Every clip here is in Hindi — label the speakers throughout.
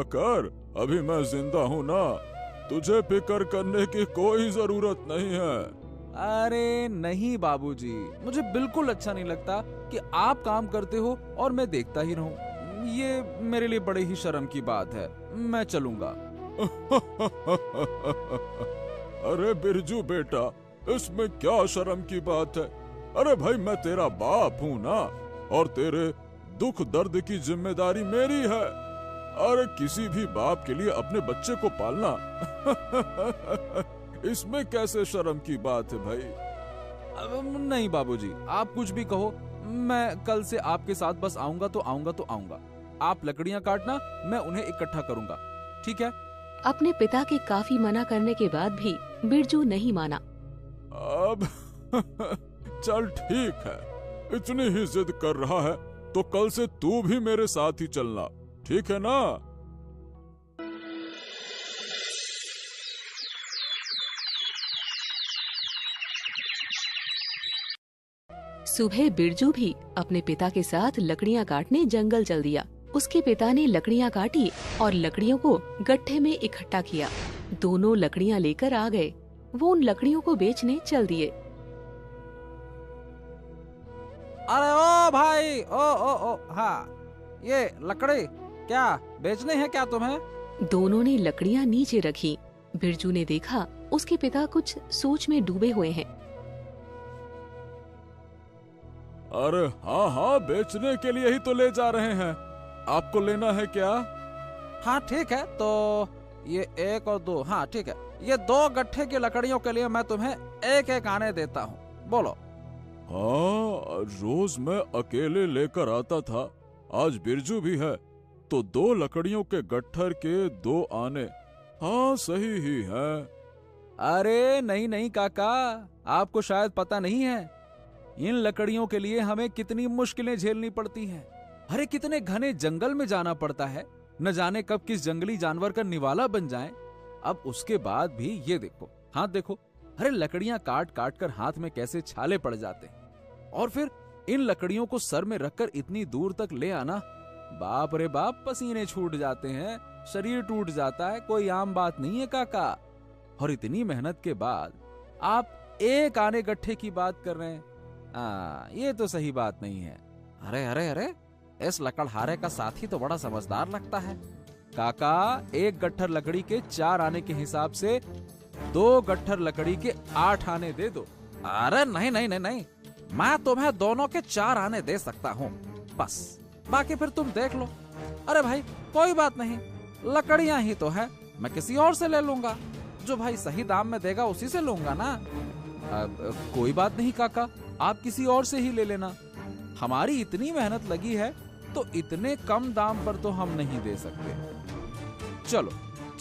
Speaker 1: कर, अभी मैं जिंदा हूँ ना, तुझे फिक्र करने की कोई जरूरत नहीं है।
Speaker 2: अरे नहीं बाबूजी, मुझे बिल्कुल अच्छा नहीं लगता कि आप काम करते हो और मैं देखता ही रहूं। ये मेरे लिए बड़ी ही शर्म की बात है। मैं चलूंगा।
Speaker 1: अरे बिरजू बेटा, इसमें क्या शर्म की बात है? अरे भाई, मैं तेरा बाप हूँ ना, और तेरे दुख दर्द की जिम्मेदारी मेरी है। अरे किसी भी बाप के लिए अपने बच्चे को पालना इसमें कैसे शर्म की बात है भाई?
Speaker 2: नहीं बाबूजी, आप कुछ भी कहो, मैं कल से आपके साथ बस आऊंगा तो आऊंगा। आप लकड़ियां काटना, मैं उन्हें इकट्ठा करूंगा, ठीक है?
Speaker 3: अपने पिता के काफी मना करने के बाद भी बिरजू नहीं माना।
Speaker 1: अब चल ठीक है, इतनी ही जिद कर रहा है तो कल से तू भी मेरे साथ ही चलना, ठीक है ना?
Speaker 3: सुबह बिरजू भी अपने पिता के साथ लकड़ियां काटने जंगल चल दिया। उसके पिता ने लकड़ियां काटी और लकड़ियों को गट्ठे में इकट्ठा किया। दोनों लकड़ियां लेकर आ गए। वो उन लकड़ियों को बेचने चल दिए।
Speaker 2: अरे ओ भाई, ओ हाँ, ये लकड़ी क्या बेचने हैं क्या तुम्हें?
Speaker 3: दोनों ने लकड़ियां नीचे रखी। बिरजू ने देखा उसके पिता कुछ सोच में डूबे हुए हैं।
Speaker 1: अरे हाँ, बेचने के लिए ही तो ले जा रहे हैं। आपको लेना है क्या?
Speaker 2: हाँ ठीक है, तो ये 1 और 2, हाँ ठीक है, ये 2 गट्ठे की लकड़ियों के लिए मैं तुम्हें 1-1 आने देता हूँ, बोलो।
Speaker 1: हाँ, रोज मैं अकेले लेकर आता था, आज बिरजू भी है तो 2 लकड़ियों के गट्ठर के 2 आने। हाँ सही ही है।
Speaker 2: अरे नहीं काका, आपको शायद पता नहीं है, इन लकड़ियों के लिए हमें कितनी मुश्किलें झेलनी पड़ती हैं। अरे कितने घने जंगल में जाना पड़ता है, न जाने कब किस जंगली जानवर का निवाला बन जाए। अब उसके बाद भी ये देखो, हाथ देखो, अरे लकड़ियां काट काट कर हाथ में कैसे छाले पड़ जाते हैं, और फिर इन लकड़ियों को सर में रखकर इतनी दूर तक ले आना, बाप रे बाप, पसीने छूट जाते हैं, शरीर टूट जाता है, कोई आम बात नहीं है काका। और इतनी मेहनत के बाद आप 1 आने गट्ठे की बात कर रहे हैं, ये तो सही बात नहीं है। अरे इस लकड़हारे का साथी तो बड़ा समझदार लगता है। काका, 1 गट्ठर लकड़ी के 4 आने के हिसाब से 2 गट्ठर लकड़ी के 8 आने दे दो। अरे नहीं, मैं तुम्हें दोनों के 4 आने दे सकता हूँ, बस बाकी फिर तुम देख लो। अरे भाई कोई बात नहीं, लकड़ियां ही तो है, मैं किसी और से ले लूंगा, जो भाई सही दाम में देगा उसी से लूंगा ना। कोई बात नहीं काका, आप किसी और से ही ले लेना, हमारी इतनी मेहनत लगी है तो इतने कम दाम पर तो हम नहीं दे सकते। चलो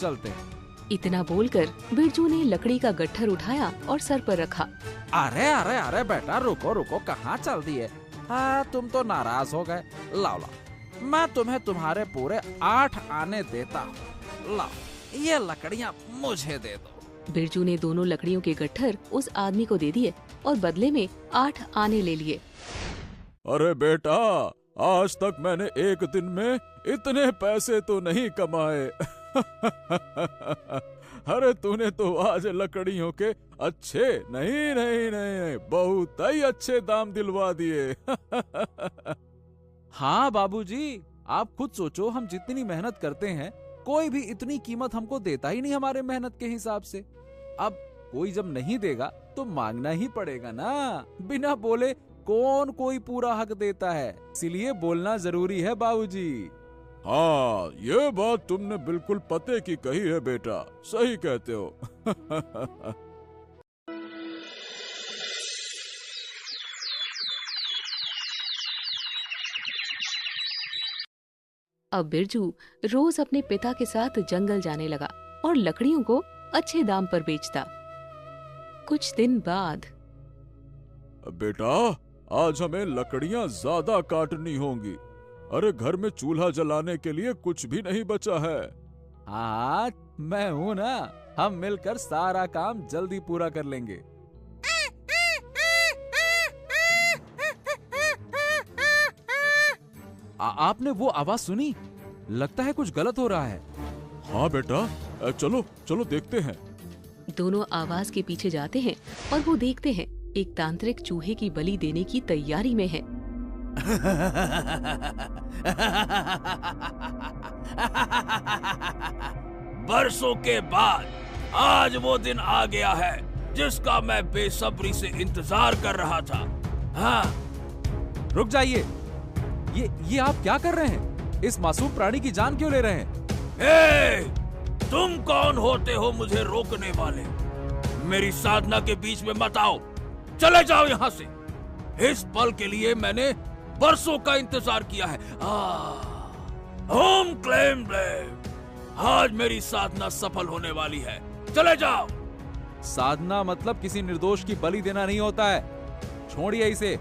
Speaker 2: चलते हैं।
Speaker 3: इतना बोलकर बिरजू ने लकड़ी का गट्ठर उठाया और सर पर रखा।
Speaker 2: अरे बेटा, रुको, कहाँ चल दिए? हाँ, तुम तो नाराज हो गए। लाओ, मैं तुम्हें तुम्हारे पूरे 8 आने देता हूँ। लाओ, ये लकड़ियाँ मुझे दे दो।
Speaker 3: बिरजू ने दोनों लकड़ियों के गट्ठर उस आदमी को दे दिए और बदले में 8 आने ले लिए।
Speaker 1: अरे बेटा, आज तक मैंने एक दिन में इतने पैसे तो नहीं कमाए। अरे तूने तो आज लकड़ियों के अच्छे नहीं, बहुत ही अच्छे दाम दिलवा दिए।
Speaker 2: हाँ बाबूजी, आप खुद सोचो, हम जितनी मेहनत करते हैं कोई भी इतनी कीमत हमको देता ही नहीं हमारे मेहनत के हिसाब से। अब कोई जब नहीं देगा तो मांगना ही पड़ेगा ना, बिना बोले कौन कोई पूरा हक देता है, इसीलिए बोलना जरूरी है बाबूजी।
Speaker 1: हाँ, ये बात तुमने बिल्कुल पते की कही है बेटा, सही कहते हो।
Speaker 3: अब बिरजू रोज अपने पिता के साथ जंगल जाने लगा और लकड़ियों को अच्छे दाम पर बेचता। कुछ दिन बाद,
Speaker 1: बेटा, आज हमें लकड़ियाँ ज्यादा काटनी होंगी। अरे घर में चूल्हा जलाने के लिए कुछ भी नहीं बचा है।
Speaker 2: हाँ, मैं हूँ ना, हम मिलकर सारा काम जल्दी पूरा कर लेंगे। आपने वो आवाज सुनी? लगता है कुछ गलत हो रहा है।
Speaker 1: हाँ बेटा, चलो चलो देखते हैं।
Speaker 3: दोनों आवाज के पीछे जाते हैं और वो देखते हैं एक तांत्रिक चूहे की बलि देने की तैयारी में है।
Speaker 4: बरसों के बाद आज वो दिन आ गया है जिसका मैं बेसब्री से इंतजार कर रहा था। हाँ,
Speaker 2: रुक जाइए, ये आप क्या कर रहे हैं? इस मासूम प्राणी की जान क्यों ले रहे हैं?
Speaker 4: तुम कौन होते हो मुझे रोकने वाले? मेरी साधना के बीच में मत आओ, चले जाओ यहाँ से। इस पल के लिए मैंने बरसों का इंतजार किया है। ओम क्लेम ब्लेम, आज मेरी साधना सफल होने वाली है, चले जाओ।
Speaker 2: साधना मतलब किसी निर्दोष की बलि देना नहीं होता है, छोड़िए इसे।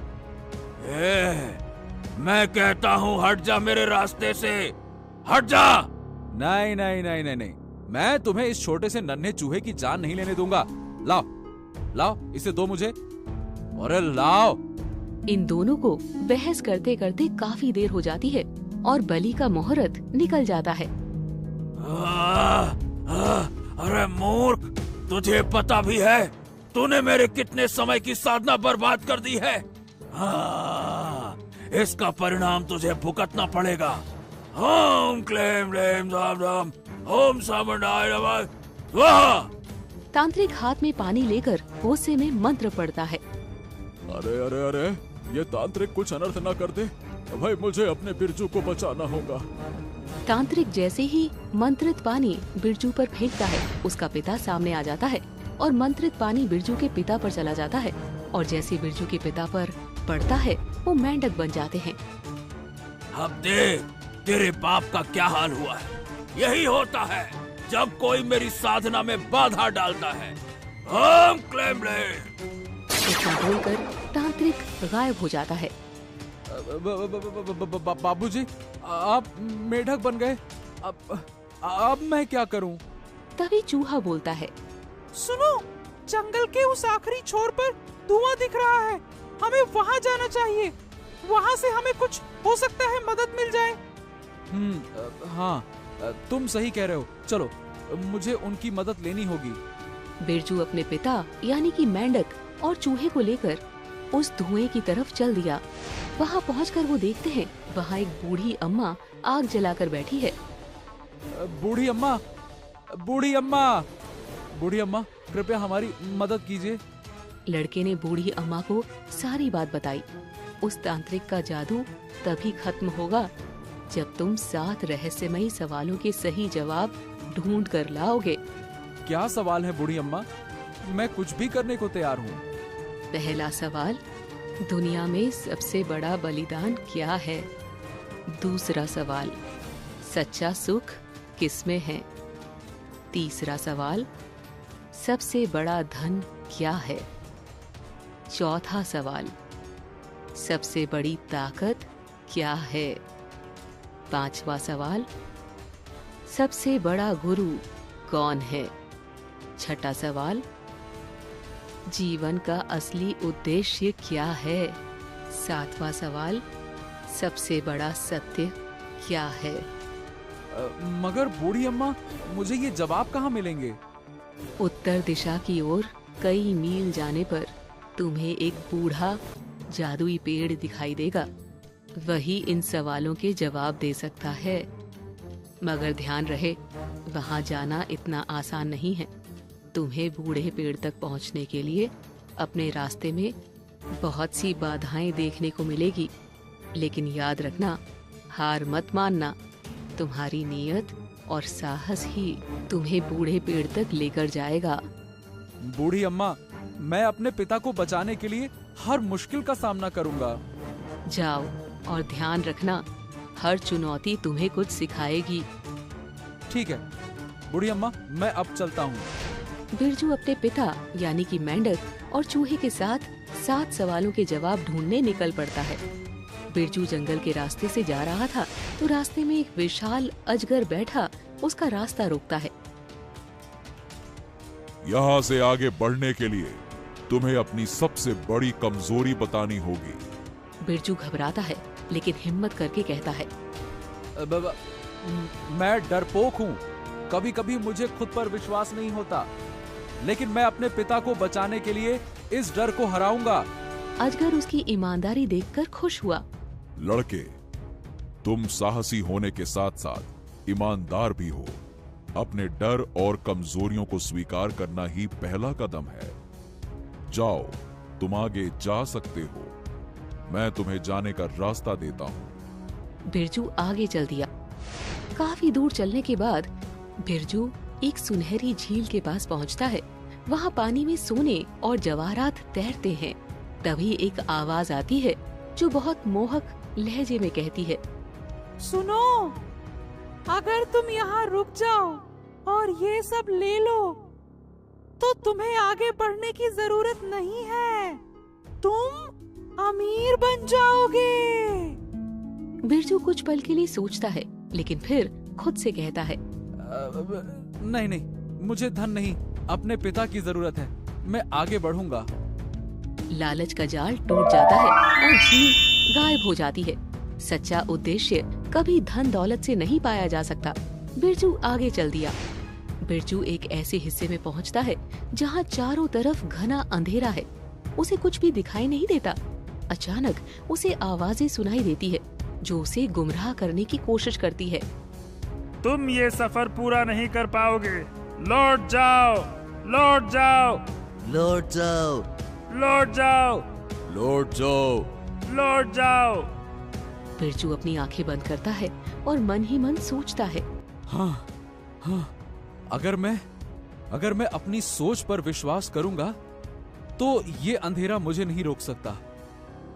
Speaker 4: मैं कहता हूँ हट जा मेरे रास्ते से, हट जा।
Speaker 2: नहीं नहीं नहीं नहीं नहीं, मैं तुम्हें इस छोटे से नन्हे चूहे की जान नहीं लेने दूंगा। लाओ लाओ इसे दो मुझे, अरे लाओ।
Speaker 3: इन दोनों को बहस करते करते काफी देर हो जाती है और बलि का मुहूर्त निकल जाता है।
Speaker 4: अरे मूर्ख, तुझे पता भी है तूने मेरे कितने समय की साधना बर्बाद कर दी है। इसका परिणाम तुझे भुगतना पड़ेगा। ओम क्लेम ब्लेम धाम धाम, ओम सामंडाय नमः स्वाहा।
Speaker 3: तांत्रिक हाथ में पानी लेकर होसे में मंत्र पढ़ता है।
Speaker 1: अरे अरे अरे, ये तांत्रिक कुछ अनर्थ ना कर दे भाई, मुझे अपने बिरजू को बचाना होगा।
Speaker 3: तांत्रिक जैसे ही मंत्रित पानी बिरजू पर फेंकता है, उसका पिता सामने आ जाता है और मंत्रित पानी बिरजू के पिता पर चला जाता है और जैसे बिरजू के पिता पर पड़ता है वो मेंढक बन जाते हैं।
Speaker 4: अब देख तेरे बाप का क्या हाल हुआ है। यही होता है जब कोई मेरी साधना में बाधा डालता है। ओम क्लेम ब्लेम।
Speaker 3: इतना बोलकर तांत्रिक गायब हो जाता है।
Speaker 2: बाबूजी, आप मेढक बन गए, अब मैं क्या करूं?
Speaker 3: तभी चूहा बोलता है,
Speaker 5: सुनो, जंगल के उस आखिरी छोर पर धुआं दिख रहा है, हमें वहाँ जाना चाहिए। वहाँ से हमें कुछ हो सकता है मदद मिल जाए।
Speaker 2: हाँ, तुम सही कह रहे हो, चलो मुझे उनकी मदद लेनी होगी।
Speaker 3: बिरजू अपने पिता यानी कि मेंढक और चूहे को लेकर उस धुएं की तरफ चल दिया। वहाँ पहुंचकर वो देखते हैं वहाँ एक बूढ़ी अम्मा आग जलाकर बैठी है।
Speaker 2: बूढ़ी अम्मा, बूढ़ी अम्मा, बूढ़ी अम्मा, कृपया हमारी मदद कीजिए।
Speaker 3: लड़के ने बूढ़ी अम्मा को सारी बात बताई। उस तांत्रिक का जादू तभी खत्म होगा जब तुम 7 रहस्यमयी सवालों के सही जवाब ढूंढ कर लाओगे।
Speaker 2: क्या सवाल है बूढ़ी अम्मा? मैं कुछ भी करने को तैयार हूँ।
Speaker 3: पहला सवाल, दुनिया में सबसे बड़ा बलिदान क्या है? दूसरा सवाल, सच्चा सुख किसमें है? तीसरा सवाल, सबसे बड़ा धन क्या है? चौथा सवाल, सबसे बड़ी ताकत क्या है? पांचवा सवाल, सबसे बड़ा गुरु कौन है? छठा सवाल, जीवन का असली उद्देश्य क्या है? सातवां सवाल, सबसे बड़ा सत्य क्या है?
Speaker 2: मगर बूढ़ी अम्मा, मुझे ये जवाब कहाँ मिलेंगे?
Speaker 3: उत्तर दिशा की ओर कई मील जाने पर तुम्हें एक बूढ़ा जादुई पेड़ दिखाई देगा। वही इन सवालों के जवाब दे सकता है। मगर ध्यान रहे, वहाँ जाना इतना आसान नहीं है। तुम्हें बूढ़े पेड़ तक पहुँचने के लिए अपने रास्ते में बहुत सी बाधाएं देखने को मिलेगी, लेकिन याद रखना, हार मत मानना। तुम्हारी नीयत और साहस ही तुम्हें बूढ़े पेड़ तक लेकर जाएगा।
Speaker 2: बूढ़ी अम्मा, मैं अपने पिता को बचाने के लिए हर मुश्किल का सामना करूंगा।
Speaker 3: जाओ और ध्यान रखना, हर चुनौती तुम्हें कुछ सिखाएगी।
Speaker 2: ठीक है बूढ़ी अम्मा, मैं अब चलता हूँ।
Speaker 3: बिरजू अपने पिता यानी कि मेंढक और चूहे के साथ 7 सवालों के जवाब ढूंढने निकल पड़ता है। बिरजू जंगल के रास्ते से जा रहा था तो रास्ते में एक विशाल अजगर बैठा उसका रास्ता रोकता है।
Speaker 1: यहाँ से आगे बढ़ने के लिए तुम्हें अपनी सबसे बड़ी कमजोरी बतानी होगी।
Speaker 3: बिरजू घबराता है लेकिन हिम्मत करके कहता है,
Speaker 2: मैं डरपोक हूं, कभी कभी मुझे खुद पर विश्वास नहीं होता, लेकिन मैं अपने पिता को बचाने के लिए इस डर को हराऊंगा।
Speaker 3: अजगर उसकी ईमानदारी देखकर खुश हुआ।
Speaker 1: लड़के, तुम साहसी होने के साथ साथ ईमानदार भी हो। अपने डर और कमजोरियों को स्वीकार करना ही पहला कदम है। जाओ, तुम आगे जा सकते हो। मैं तुम्हें जाने का रास्ता देता हूँ।
Speaker 3: बिरजू आगे चल दिया। काफी दूर चलने के बाद बिरजू एक सुनहरी झील के पास पहुंचता है। वहाँ पानी में सोने और जवाहरात तैरते हैं। तभी एक आवाज आती है जो बहुत मोहक लहजे में कहती है,
Speaker 5: सुनो, अगर तुम यहाँ रुक जाओ और ये सब ले लो तो तुम्हें आगे बढ़ने की जरूरत नहीं है। तुम अमीर बन जाओगे।
Speaker 3: बिरजू कुछ पल के लिए सोचता है, लेकिन फिर खुद से कहता है,
Speaker 2: नहीं नहीं, मुझे धन नहीं, अपने पिता की जरूरत है। मैं आगे बढ़ूंगा।
Speaker 3: लालच का जाल टूट जाता है और झील गायब हो जाती है। सच्चा उद्देश्य कभी धन दौलत से नहीं पाया जा सकता। बिरजू आगे चल दिया। बिरजू एक ऐसे हिस्से में पहुंचता है जहां चारों तरफ घना अंधेरा है। उसे कुछ भी दिखाई नहीं देता। अचानक उसे आवाजें सुनाई देती है जो उसे गुमराह करने की कोशिश करती है।
Speaker 6: तुम ये सफर पूरा नहीं कर पाओगे। लौट जाओ, लौट जाओ,
Speaker 7: लौट जाओ,
Speaker 6: लौट जाओ,
Speaker 4: लौट जाओ।
Speaker 6: लौट जाओ।
Speaker 3: बिरजू अपनी आंखें बंद करता है और मन ही मन सोचता है,
Speaker 2: हाँ, अगर मैं अपनी सोच पर विश्वास करूंगा तो ये अंधेरा मुझे नहीं रोक सकता।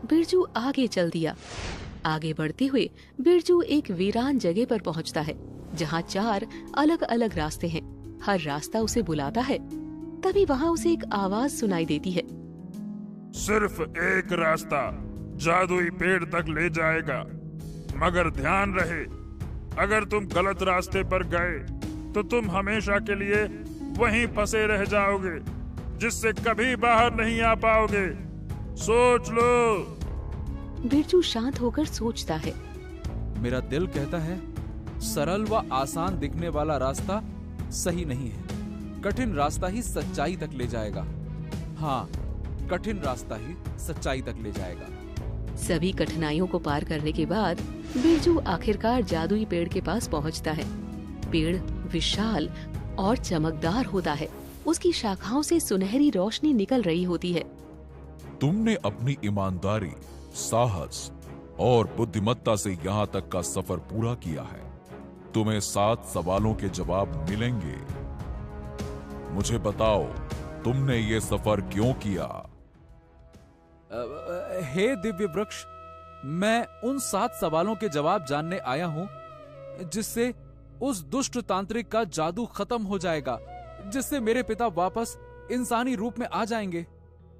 Speaker 3: बिरजू आगे चल दिया। आगे बढ़ते हुए बिरजू एक वीरान जगह पर पहुंचता है जहां 4 अलग अलग रास्ते हैं। हर रास्ता उसे बुलाता है। तभी वहां उसे एक आवाज सुनाई देती है,
Speaker 6: सिर्फ एक रास्ता जादुई पेड़ तक ले जाएगा, मगर ध्यान रहे, अगर तुम गलत रास्ते पर गए तो तुम हमेशा के लिए वहीं फंसे रह जाओगे, जिससे कभी बाहर नहीं आ पाओगे। सोच लो।
Speaker 3: बिरजू शांत होकर सोचता है,
Speaker 2: मेरा दिल कहता है सरल व आसान दिखने वाला रास्ता सही नहीं है। कठिन रास्ता ही सच्चाई तक ले जाएगा। हाँ, कठिन रास्ता ही सच्चाई तक ले जाएगा।
Speaker 3: सभी कठिनाइयों को पार करने के बाद बिरजू आखिरकार जादुई पेड़ के पास पहुंचता है। पेड़ विशाल और चमकदार होता है। उसकी शाखाओं से सुनहरी रोशनी निकल रही होती है।
Speaker 1: तुमने अपनी ईमानदारी, साहस और बुद्धिमत्ता से यहाँ तक का सफर पूरा किया है। तुम्हें 7 सवालों के जवाब मिलेंगे। मुझे बताओ, तुमने ये सफर क्यों किया?
Speaker 2: हे दिव्य वृक्ष, मैं उन 7 सवालों के जवाब जानने आया हूँ जिससे उस दुष्ट तांत्रिक का जादू खत्म हो जाएगा, जिससे मेरे पिता वापस इंसानी रूप में आ जाएंगे।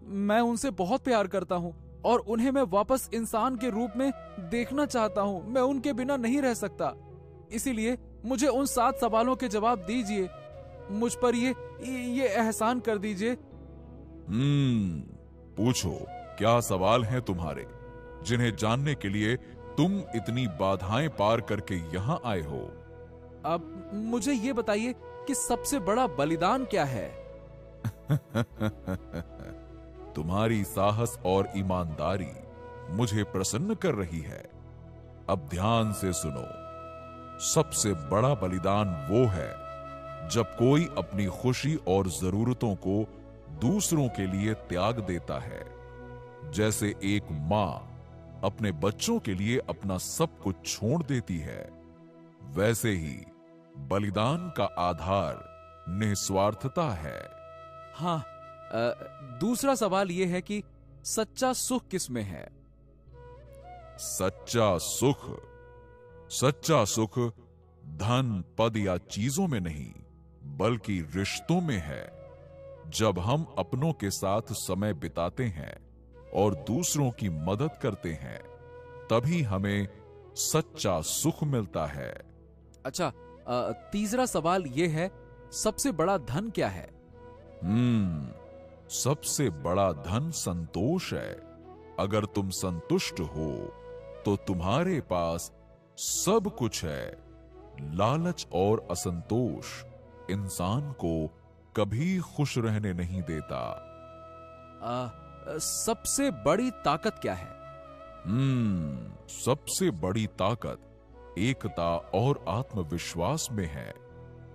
Speaker 2: मैं उनसे बहुत प्यार करता हूँ और उन्हें मैं वापस इंसान के रूप में देखना चाहता हूँ। मैं उनके बिना नहीं रह सकता। इसीलिए मुझे उन 7 सवालों के जवाब दीजिए। मुझ पर ये एहसान कर दीजिए।
Speaker 1: पूछो, क्या सवाल हैं तुम्हारे जिन्हें जानने के लिए तुम इतनी बाधाएं पार करके यहाँ आए हो?
Speaker 2: अब मुझे ये बताइए कि सबसे बड़ा बलिदान क्या है?
Speaker 1: तुम्हारी साहस और ईमानदारी मुझे प्रसन्न कर रही है। अब ध्यान से सुनो। सबसे बड़ा बलिदान वो है जब कोई अपनी खुशी और जरूरतों को दूसरों के लिए त्याग देता है। जैसे एक मां अपने बच्चों के लिए अपना सब कुछ छोड़ देती है, वैसे ही बलिदान का आधार निस्वार्थता है।
Speaker 2: हाँ, दूसरा सवाल यह है कि सच्चा सुख किसमें है?
Speaker 1: सच्चा सुख धन, पद या चीजों में नहीं, बल्कि रिश्तों में है। जब हम अपनों के साथ समय बिताते हैं और दूसरों की मदद करते हैं, तभी हमें सच्चा सुख मिलता है।
Speaker 2: अच्छा, तीसरा सवाल यह है, सबसे बड़ा धन क्या है?
Speaker 1: सबसे बड़ा धन संतोष है। अगर तुम संतुष्ट हो तो तुम्हारे पास सब कुछ है। लालच और असंतोष इंसान को कभी खुश रहने नहीं देता।
Speaker 2: सबसे बड़ी ताकत क्या है?
Speaker 1: सबसे बड़ी ताकत एकता और आत्मविश्वास में है।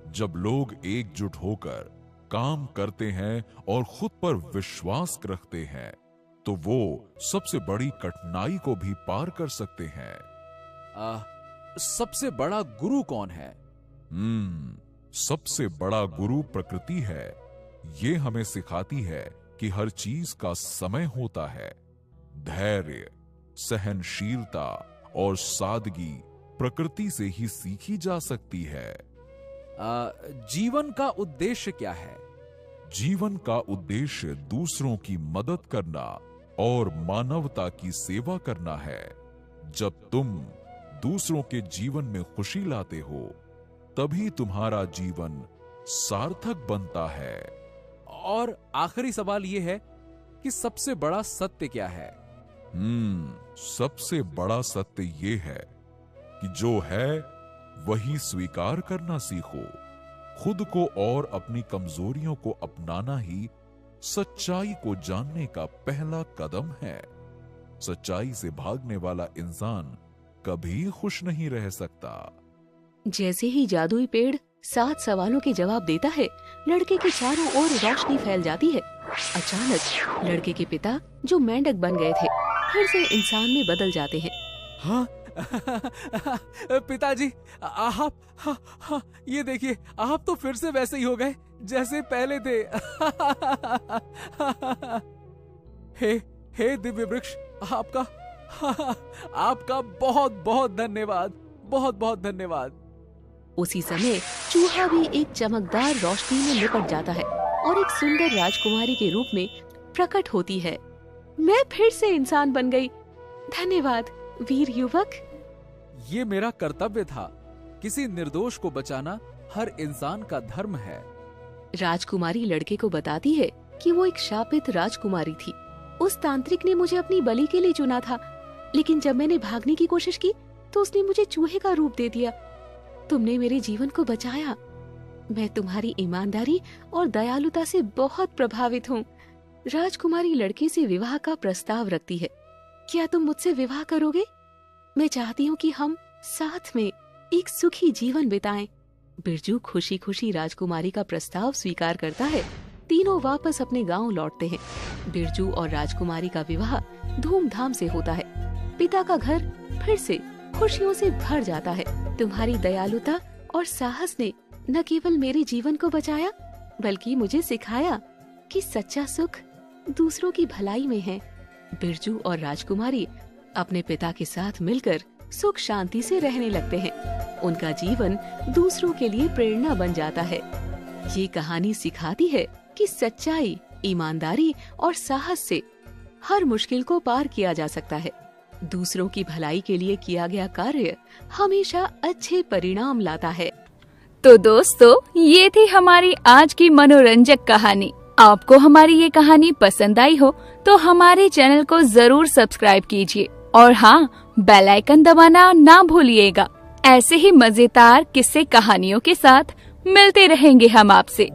Speaker 1: जब लोग एकजुट होकर काम करते हैं और खुद पर विश्वास रखते हैं तो वो सबसे बड़ी कठिनाई को भी पार कर सकते हैं।
Speaker 2: सबसे बड़ा गुरु कौन है?
Speaker 1: सबसे बड़ा गुरु प्रकृति है। ये हमें सिखाती है कि हर चीज का समय होता है। धैर्य, सहनशीलता और सादगी प्रकृति से ही सीखी जा सकती है।
Speaker 2: जीवन का उद्देश्य क्या है?
Speaker 1: जीवन का उद्देश्य दूसरों की मदद करना और मानवता की सेवा करना है। जब तुम दूसरों के जीवन में खुशी लाते हो तभी तुम्हारा जीवन सार्थक बनता है।
Speaker 2: और आखिरी सवाल यह है कि सबसे बड़ा सत्य क्या है?
Speaker 1: सबसे बड़ा सत्य ये है कि जो है वही स्वीकार करना सीखो। खुद को और अपनी कमजोरियों को अपनाना ही सच्चाई को जानने का पहला कदम है। सच्चाई से भागने वाला इंसान कभी खुश नहीं रह सकता।
Speaker 3: जैसे ही जादुई पेड़ 7 सवालों के जवाब देता है, लड़के के चारों ओर रोशनी फैल जाती है। अचानक लड़के के पिता, जो मेंढक बन गए थे, फिर से इंसान में बदल जाते हैं।
Speaker 2: हाँ पिताजी, आप ये देखिए, आप तो फिर से वैसे ही हो गए जैसे पहले थे। हे दिव्य वृक्ष, आपका बहुत बहुत धन्यवाद, बहुत बहुत धन्यवाद।
Speaker 3: उसी समय चूहा भी एक चमकदार रोशनी में लिपट जाता है और एक सुंदर राजकुमारी के रूप में प्रकट होती है। मैं फिर से इंसान बन गई। धन्यवाद वीर युवक।
Speaker 2: ये मेरा कर्तव्य था। किसी निर्दोष को बचाना हर इंसान का धर्म है।
Speaker 3: राजकुमारी लड़के को बताती है कि वो एक शापित राजकुमारी थी। उस तांत्रिक ने मुझे अपनी बलि के लिए चुना था, लेकिन जब मैंने भागने की कोशिश की तो उसने मुझे चूहे का रूप दे दिया। तुमने मेरे जीवन को बचाया। मैं तुम्हारी ईमानदारी और दयालुता से बहुत प्रभावित हूँ। राजकुमारी लड़के से विवाह का प्रस्ताव रखती है। क्या तुम मुझसे विवाह करोगे? मैं चाहती हूँ कि हम साथ में एक सुखी जीवन बिताएं। बिरजू खुशी खुशी राजकुमारी का प्रस्ताव स्वीकार करता है। तीनों वापस अपने गांव लौटते हैं। बिरजू और राजकुमारी का विवाह धूमधाम से होता है। पिता का घर फिर से खुशियों से भर जाता है। तुम्हारी दयालुता और साहस ने न केवल मेरे जीवन को बचाया, बल्कि मुझे सिखाया कि सच्चा सुख दूसरों की भलाई में है। बिरजू और राजकुमारी अपने पिता के साथ मिलकर सुख शांति से रहने लगते हैं। उनका जीवन दूसरों के लिए प्रेरणा बन जाता है। ये कहानी सिखाती है कि सच्चाई, ईमानदारी और साहस से हर मुश्किल को पार किया जा सकता है। दूसरों की भलाई के लिए किया गया कार्य हमेशा अच्छे परिणाम लाता है।
Speaker 7: तो दोस्तों, ये थी हमारी आज की मनोरंजक कहानी। आपको हमारी ये कहानी पसंद आई हो तो हमारे चैनल को जरूर सब्सक्राइब कीजिए और हाँ, बेल आइकन दबाना ना भूलिएगा। ऐसे ही मजेदार किस्से कहानियों के साथ मिलते रहेंगे हम आपसे।